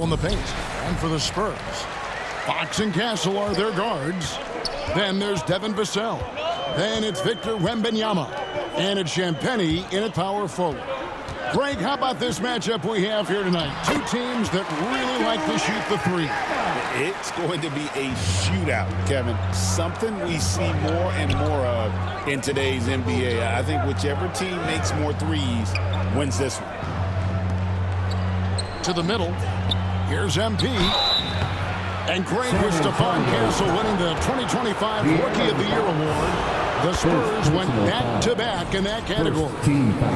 in the paint. And for the Spurs, Fox and Castle are their guards. Then there's Devin Vassell. Then it's Victor Wembanyama. And it's Champagnie in at power forward. Greg, how about this matchup we have here tonight? Two teams that really like to shoot the three. It's going to be a shootout, Kevin. Something we see more and more of in today's NBA. I think whichever team makes more threes wins this one. To the middle. Here's MP. And great with Stephon Castle winning the 2025 Rookie of the Year award. The Spurs went back-to-back in that category.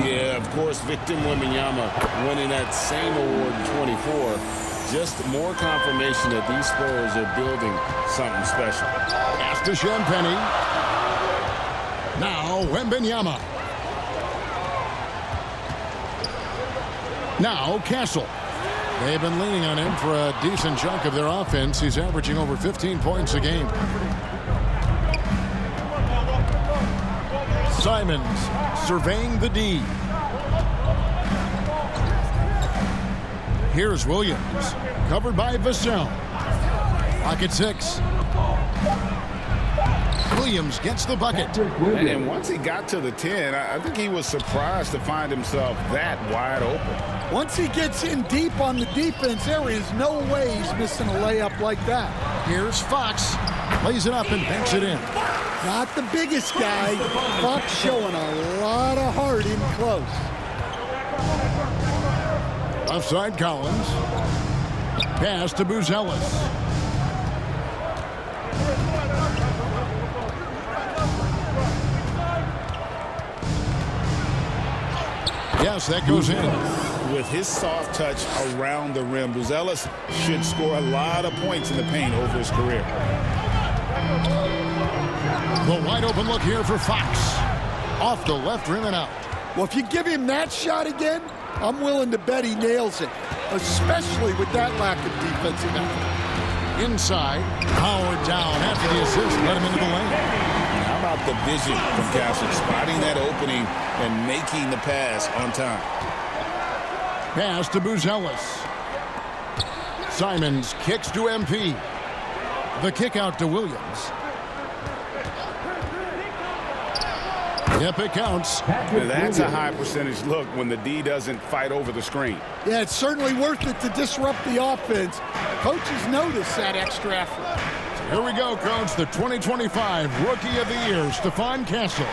Yeah, of course, Victor Wembanyama winning that same award in 24. Just more confirmation that these Spurs are building something special. Pass to Champagnie. Now Wembanyama. Now Castle. They've been leaning on him for a decent chunk of their offense. He's averaging over 15 points a game. Simons surveying the D. Here's Williams, covered by Vassell. Pocket 6. Williams gets the bucket. And once he got to the 10, I think he was surprised to find himself that wide open. Once he gets in deep on the defense, there is no way he's missing a layup like that. Here's Fox. Lays it up and banks it in. Not the biggest guy. Fox showing a lot of heart in close. Offside Collins. Pass to Buzelis. Yes, that goes in. With his soft touch around the rim, Buzelis should score a lot of points in the paint over his career. The wide open look here for Fox. Off the left rim and out. Well, if you give him that shot again, I'm willing to bet he nails it, especially with that lack of defensive effort. Inside, Howard down after the assist, let him into the lane. How about the vision from Castle, spotting that opening and making the pass on time. Pass to Buzelis. Simons kicks to MP. The kick out to Williams. Yep, it counts. That's a high percentage look when the D doesn't fight over the screen. Yeah, it's certainly worth it to disrupt the offense. Coaches notice that extra effort. Here we go, Coach. The 2025 Rookie of the Year, Stephon Castle.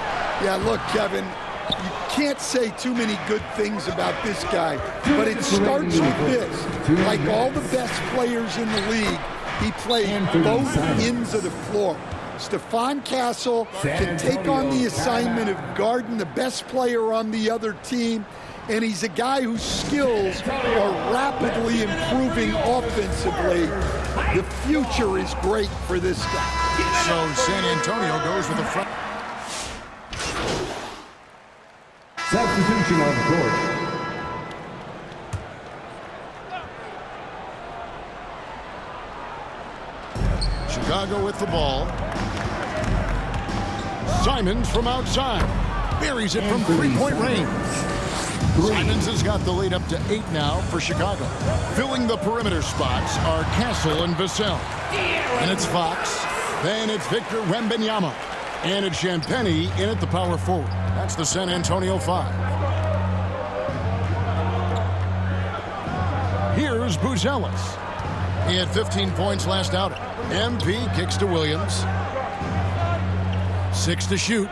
Yeah, look, Kevin, you can't say too many good things about this guy, but it starts with this. Like all the best players in the league, he plays both ends of the floor. Stephon Castle can take on the assignment of guarding the best player on the other team, and he's a guy whose skills are rapidly improving offensively. The future is great for this guy. So San Antonio goes with the front. Substitution on the court. Chicago with the ball. Simons from outside. Buries it from three-point range. Simons has got the lead up to 8 now for Chicago. Filling the perimeter spots are Castle and Vassell. And it's Fox. Then it's Victor Wembanyama. And it's Champagnie in at the power forward. That's the San Antonio 5. Here's Buzelis. He had 15 points last outing. MP kicks to Williams. 6 to shoot.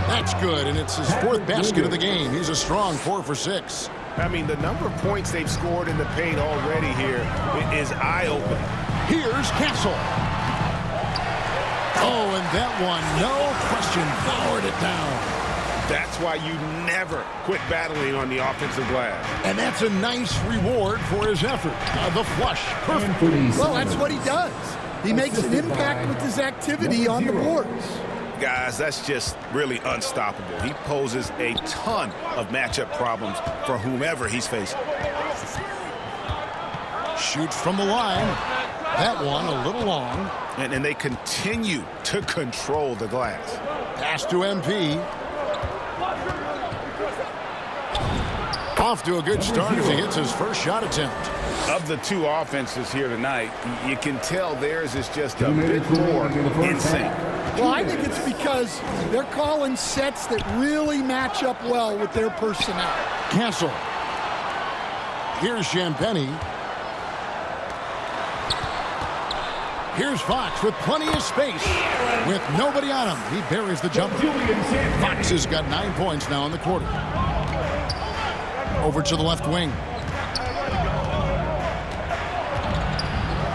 That's good, and it's his 4th basket of the game. He's a strong 4 for 6. I mean, the number of points they've scored in the paint already here is eye-opening. Here's Castle. Oh, and that one, no question, powered it down. That's why you never quit battling on the offensive glass. And that's a nice reward for his effort. The flush. Perfect. Well, that's what he does. He makes an impact with his activity on the boards. Guys, that's just really unstoppable. He poses a ton of matchup problems for whomever he's facing. Shoots from the line. That one a little long. And they continue to control the glass. Pass to MP. Off to a good start as he hits his first shot attempt. Of the two offenses here tonight, you can tell theirs is just a bit more in sync. Well, I think it's because they're calling sets that really match up well with their personnel. Castle. Here's Champagny. Here's Fox with plenty of space. With nobody on him, he buries the jumper. Fox has got 9 points now in the quarter. Over to the left wing.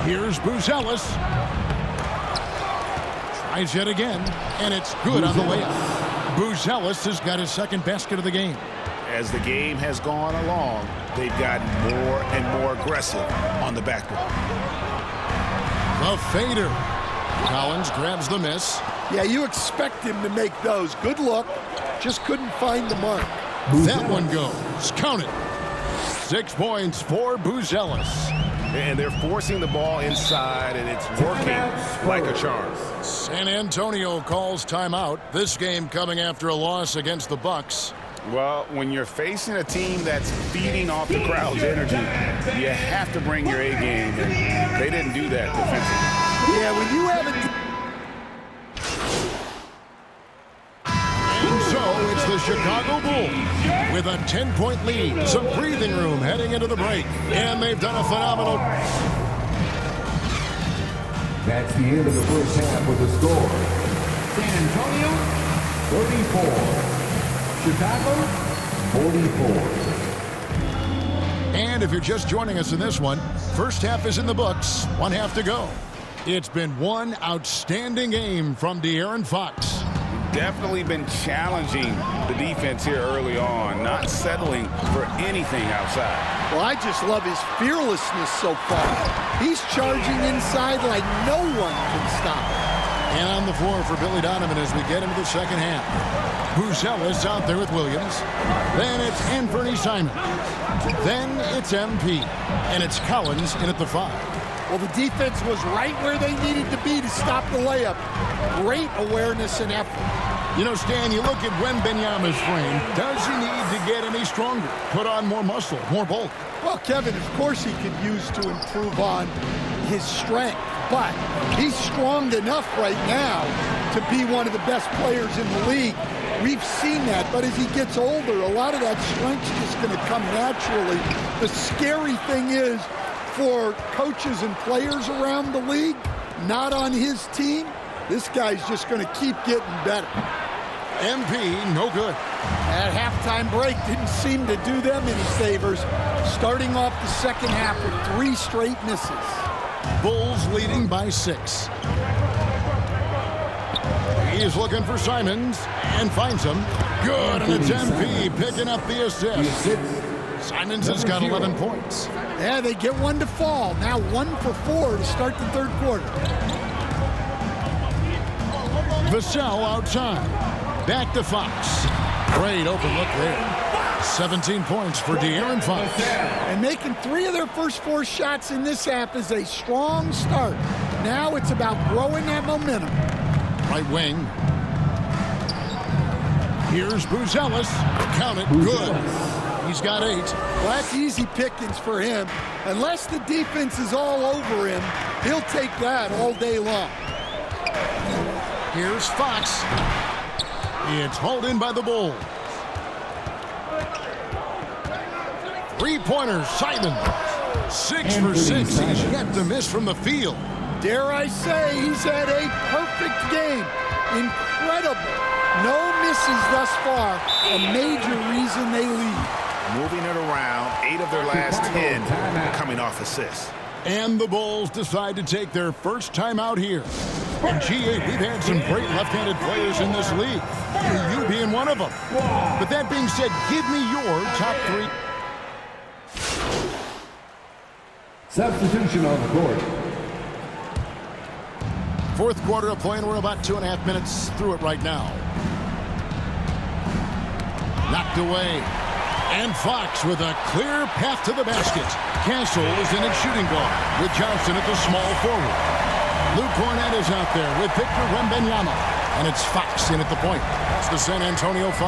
Here's Buzelis. Tries yet again, and it's good on the layup. Buzelis has got his second basket of the game. As the game has gone along, they've gotten more and more aggressive on the backboard. The fader. Collins grabs the miss. Yeah, you expect him to make those. Good look. Just couldn't find the mark. That one goes. Count it. 6 points for Buzelis. And they're forcing the ball inside, and it's working like a charm. San Antonio calls timeout. This game coming after a loss against the Bucks. Well, when you're facing a team that's feeding off the crowd's energy, you have to bring your A game, and they didn't do that defensively. Yeah, when you have a... And so it's the Chicago Bulls with a 10-point lead. Some breathing room heading into the break. And they've done a phenomenal... That's the end of the first half with the score. San Antonio, 34. Chicago, 44. And if you're just joining us in this one, first half is in the books. 1 half to go. It's been one outstanding game from De'Aaron Fox. Definitely been challenging the defense here early on, not settling for anything outside. Well, I just love his fearlessness so far. He's charging inside like no one can stop him. And on the floor for Billy Donovan as we get into the second half. Buzelis out there with Williams. Then it's Anthony Simons. Then it's MP. And it's Collins in at the 5. Well, the defense was right where they needed to be to stop the layup. Great awareness and effort. You know, Stan, you look at Wembanyama's frame. Does he need to get any stronger? Put on more muscle, more bulk? Well, Kevin, of course he could use to improve on his strength. But he's strong enough right now to be one of the best players in the league. We've seen that, but as he gets older, a lot of that strength's just going to come naturally. The scary thing is, for coaches and players around the league, not on his team, this guy's just going to keep getting better. MP, no good. That halftime break didn't seem to do them any favors, starting off the second half with 3 straight misses. Bulls leading by 6. He's looking for Simons and finds him. Good, and it's MP picking up the assist. Simons has got 11 points. Yeah, they get one to fall. Now 1 for 4 to start the third quarter. Vassell outside. Back to Fox. Great open look there. 17 points for De'Aaron Fox. And making 3 of their first 4 shots in this half is a strong start. Now it's about growing that momentum. Right wing. Here's Buzelis. Count it. Good. He's got 8. Well, that's easy pickings for him. Unless the defense is all over him, he'll take that all day long. Here's Fox. It's hauled in by the Bulls. 3-pointer, Simons. 6 for 6. He's yet to miss from the field. Dare I say, he's had a perfect game. Incredible. No misses thus far. A major reason they lead. Moving it around, 8 of their last 10 coming off assists. And the Bulls decide to take their first time out here. And G8, we've had some great left-handed players in this league. You being one of them. But that being said, give me your top 3. Substitution on the court. Fourth quarter of play, and we're about 2.5 minutes through it right now. Knocked away. And Fox with a clear path to the basket. Castle is in at shooting guard with Johnson at the small forward. Luke Cornett is out there with Victor Wembanyama. And it's Fox in at the point. It's the San Antonio Fox.